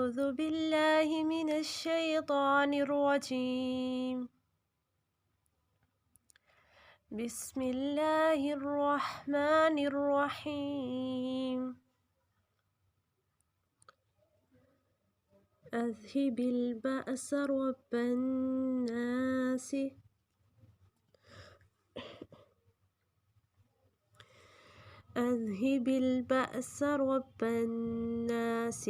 أعوذ بالله من الشيطان الرجيم بسم الله الرحمن الرحيم أذهب البأس رب الناس أذهب البأس رب الناس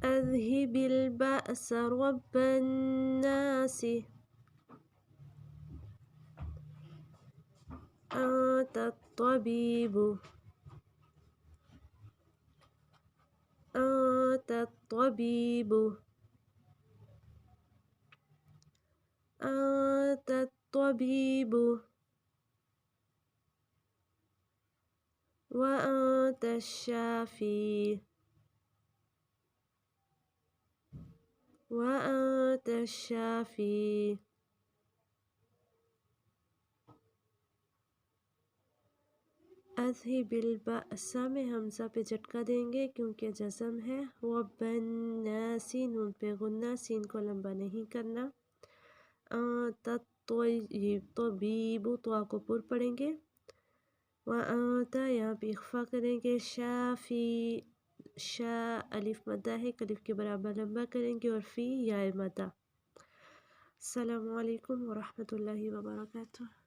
أذهب البأس رب الناس أنت الطبيب أنت الطبيب أنت الطبيب وأنت الشافي وأنت الشافي अज़हिब बिलबअस में हमज़ा पे झटका देंगे क्योंकि जज़म है। वब्बन्नासी नून पे गुन्ना, सीन को लंबा नहीं करना। तत्तबीबु तो को पुर पढ़ेंगे। वअंता यहाँ पे इख्फा करेंगे। शाफी शा अलिफ मद्दा है, अलिफ के बराबर लंबा करेंगे और फी या मद्दा। अस्सलामु अलैकुम व रहमतुल्लाहि व बरकातुहू।